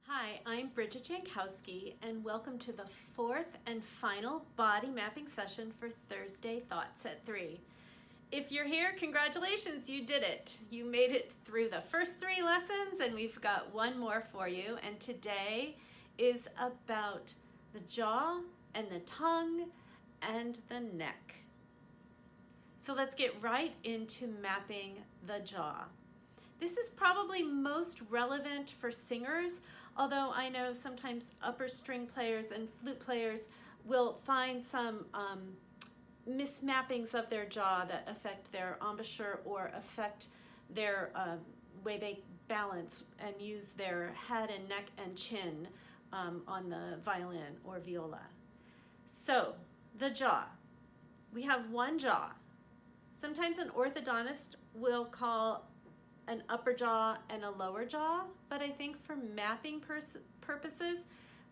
Hi, I'm Bridget Jankowski, and welcome to the fourth and final body mapping session for Thursday Thoughts at 3. If you're here, congratulations, you did it. You made it through the first 3 lessons, and we've got one more for you. And today is about the jaw and the tongue and the neck. So let's get right into mapping the jaw. This is probably most relevant for singers, although I know sometimes upper string players and flute players will find some mismappings of their jaw that affect their embouchure or affect their way they balance and use their head and neck and chin on the violin or viola. So, the jaw. We have one jaw. Sometimes an orthodontist will call an upper jaw and a lower jaw, but I think for mapping purposes,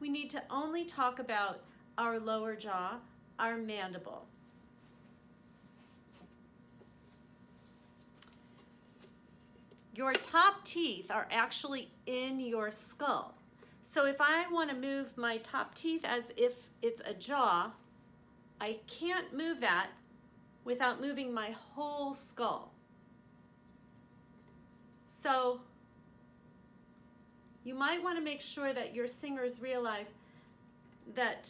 we need to only talk about our lower jaw, our mandible. Your top teeth are actually in your skull. So if I want to move my top teeth as if it's a jaw, I can't move that without moving my whole skull. So you might want to make sure that your singers realize that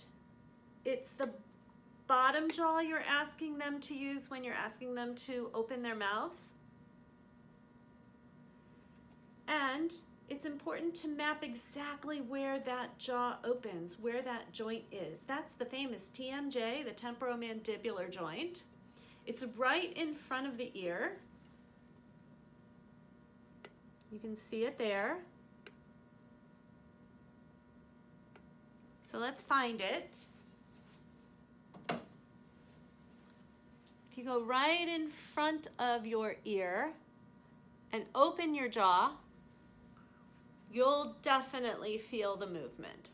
it's the bottom jaw you're asking them to use when you're asking them to open their mouths. And it's important to map exactly where that jaw opens, where that joint is. That's the famous TMJ, the temporomandibular joint. It's right in front of the ear. You can see it there. So let's find it. If you go right in front of your ear and open your jaw, you'll definitely feel the movement.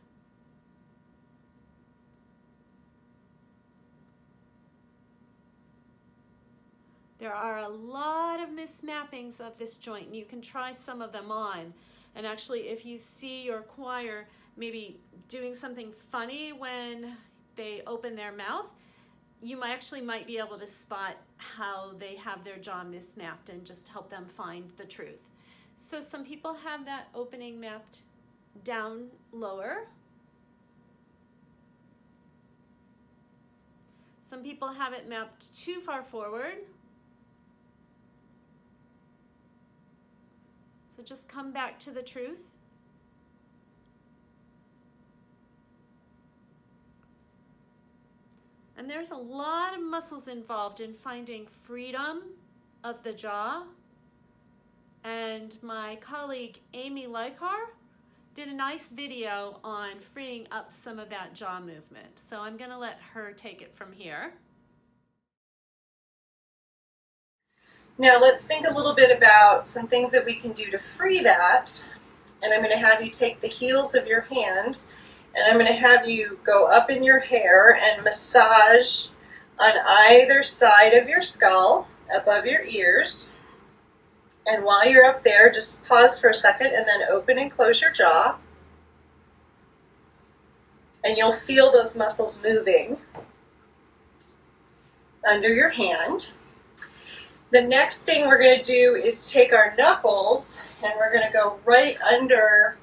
There are a lot of mismappings of this joint, and you can try some of them on. And actually, if you see your choir maybe doing something funny when they open their mouth, you might be able to spot how they have their jaw mismapped and just help them find the truth. So some people have that opening mapped down lower. Some people have it mapped too far forward. So just come back to the truth. And there's a lot of muscles involved in finding freedom of the jaw. And my colleague Amy Leicar did a nice video on freeing up some of that jaw movement. So I'm going to let her take it from here. Now let's think a little bit about some things that we can do to free that. And I'm going to have you take the heels of your hands and I'm going to have you go up in your hair and massage on either side of your skull, above your ears. And while you're up there, just pause for a second and then open and close your jaw. And you'll feel those muscles moving under your hand. The next thing we're going to do is take our knuckles and we're going to go right under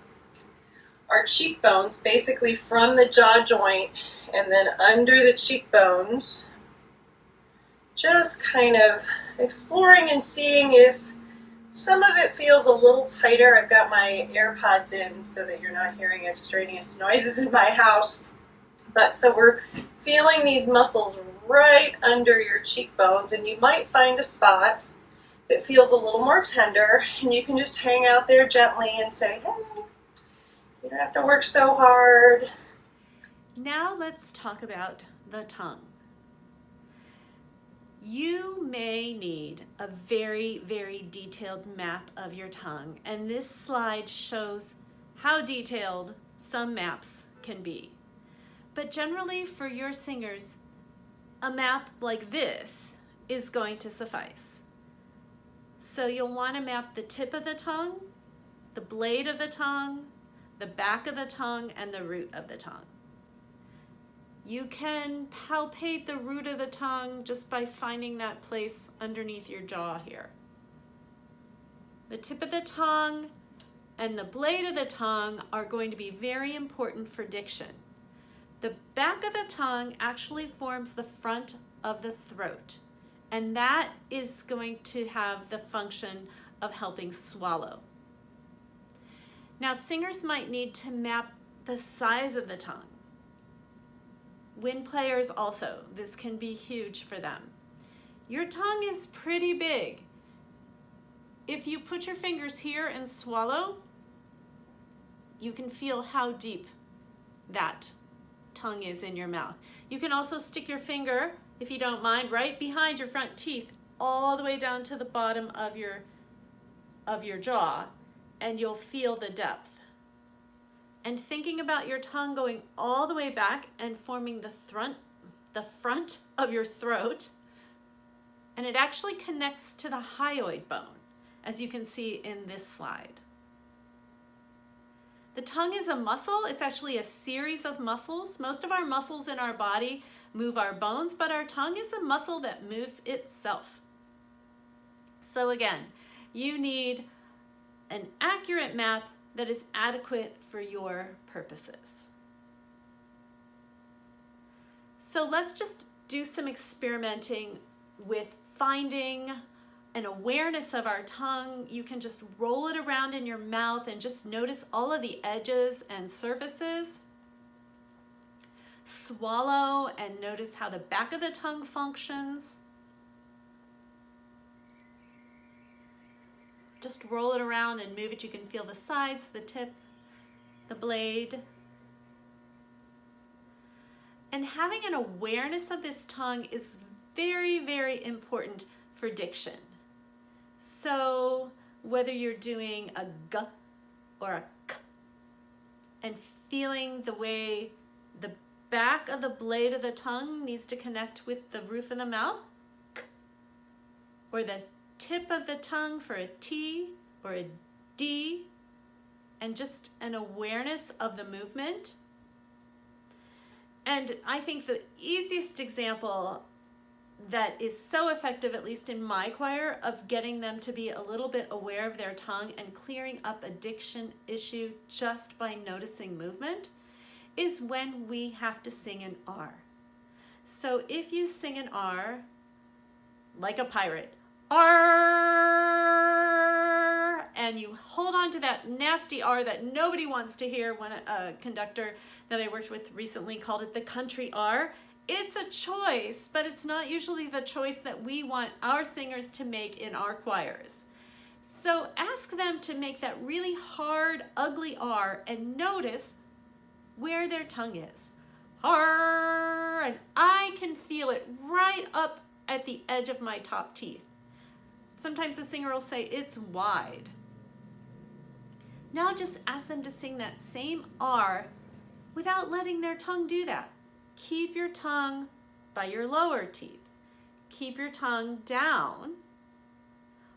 our cheekbones, basically from the jaw joint and then under the cheekbones, just kind of exploring and seeing if some of it feels a little tighter. I've got my AirPods in so that you're not hearing extraneous noises in my house. But so we're feeling these muscles right under your cheekbones, and you might find a spot that feels a little more tender, and you can just hang out there gently and say, hey, you don't have to work so hard. Now let's talk about the tongue. You may need a very, very detailed map of your tongue, and this slide shows how detailed some maps can be. But generally for your singers, a map like this is going to suffice. So you'll want to map the tip of the tongue, the blade of the tongue, the back of the tongue and the root of the tongue. You can palpate the root of the tongue just by finding that place underneath your jaw here. The tip of the tongue and the blade of the tongue are going to be very important for diction. The back of the tongue actually forms the front of the throat, and that is going to have the function of helping swallow. Now, singers might need to map the size of the tongue. Wind players also, this can be huge for them. Your tongue is pretty big. If you put your fingers here and swallow, you can feel how deep that tongue is in your mouth. You can also stick your finger, if you don't mind, right behind your front teeth, all the way down to the bottom of your jaw, and you'll feel the depth. And thinking about your tongue going all the way back and forming the front of your throat, and it actually connects to the hyoid bone, as you can see in this slide. The tongue is a muscle. It's actually a series of muscles. Most of our muscles in our body move our bones, but our tongue is a muscle that moves itself. So again, you need an accurate map that is adequate for your purposes. So let's just do some experimenting with finding an awareness of our tongue. You can just roll it around in your mouth and just notice all of the edges and surfaces. Swallow and notice how the back of the tongue functions. Just roll it around and move it. You can feel the sides, the tip, the blade. And having an awareness of this tongue is very, very important for diction. So whether you're doing a g or a k and feeling the way the back of the blade of the tongue needs to connect with the roof of the mouth, k, or the tip of the tongue for a T or a D, and just an awareness of the movement. And I think the easiest example that is so effective, at least in my choir, of getting them to be a little bit aware of their tongue and clearing up a diction issue just by noticing movement, is when we have to sing an R. So if you sing an R like a pirate, R, and you hold on to that nasty R that nobody wants to hear. When a conductor that I worked with recently called it the country R. It's a choice, but it's not usually the choice that we want our singers to make in our choirs. So ask them to make that really hard, ugly R and notice where their tongue is. R, and I can feel it right up at the edge of my top teeth. Sometimes the singer will say, it's wide. Now just ask them to sing that same R without letting their tongue do that. Keep your tongue by your lower teeth. Keep your tongue down.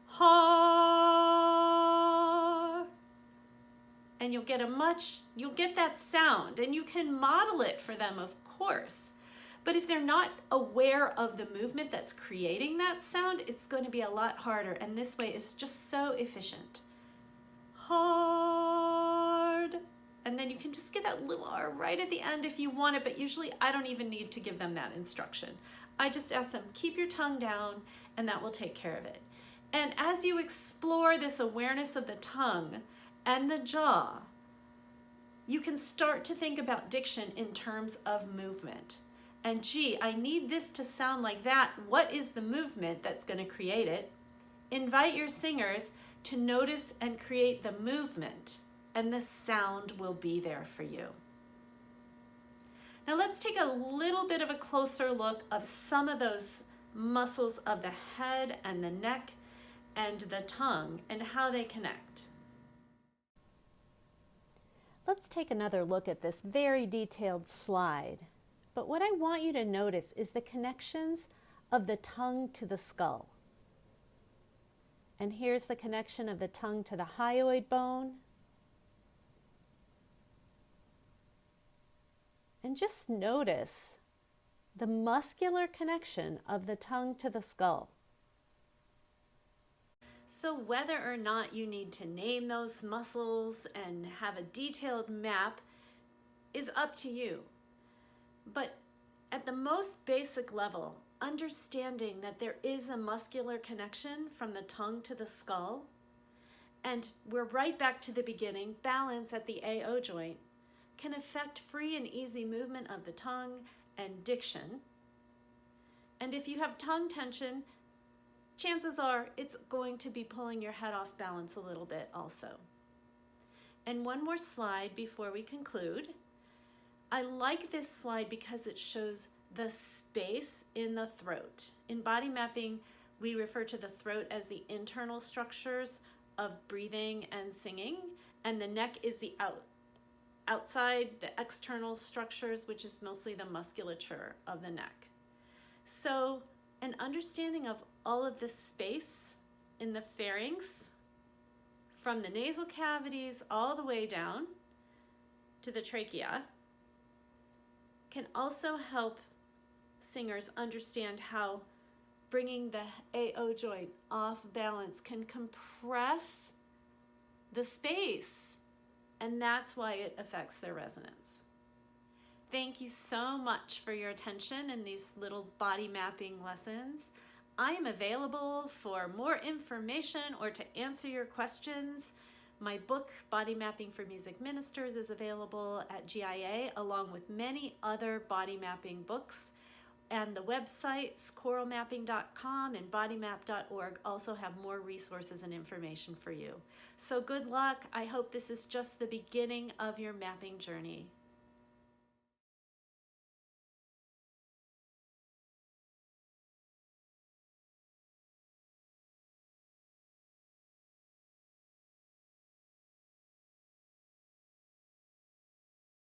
Ha. And you'll get that sound, and you can model it for them, of course. But if they're not aware of the movement that's creating that sound, it's going to be a lot harder. And this way is just so efficient. Hard. And then you can just get that little R right at the end if you want it, but usually I don't even need to give them that instruction. I just ask them, keep your tongue down, and that will take care of it. And as you explore this awareness of the tongue and the jaw, you can start to think about diction in terms of movement. And gee, I need this to sound like that. What is the movement that's going to create it? Invite your singers to notice and create the movement, and the sound will be there for you. Now let's take a little bit of a closer look of some of those muscles of the head and the neck and the tongue and how they connect. Let's take another look at this very detailed slide. But what I want you to notice is the connections of the tongue to the skull. And here's the connection of the tongue to the hyoid bone. And just notice the muscular connection of the tongue to the skull. So whether or not you need to name those muscles and have a detailed map is up to you. But at the most basic level, understanding that there is a muscular connection from the tongue to the skull, and we're right back to the beginning, balance at the AO joint can affect free and easy movement of the tongue and diction. And if you have tongue tension, chances are it's going to be pulling your head off balance a little bit also. And one more slide before we conclude. I like this slide because it shows the space in the throat. In body mapping, we refer to the throat as the internal structures of breathing and singing, and the neck is the outside, the external structures, which is mostly the musculature of the neck. So an understanding of all of this space in the pharynx, from the nasal cavities all the way down to the trachea, can also help singers understand how bringing the AO joint off balance can compress the space, and that's why it affects their resonance. Thank you so much for your attention in these little body mapping lessons. I am available for more information or to answer your questions. My book, Body Mapping for Music Ministers, is available at GIA, along with many other body mapping books. And the websites, choralmapping.com and bodymap.org, also have more resources and information for you. So good luck. I hope this is just the beginning of your mapping journey.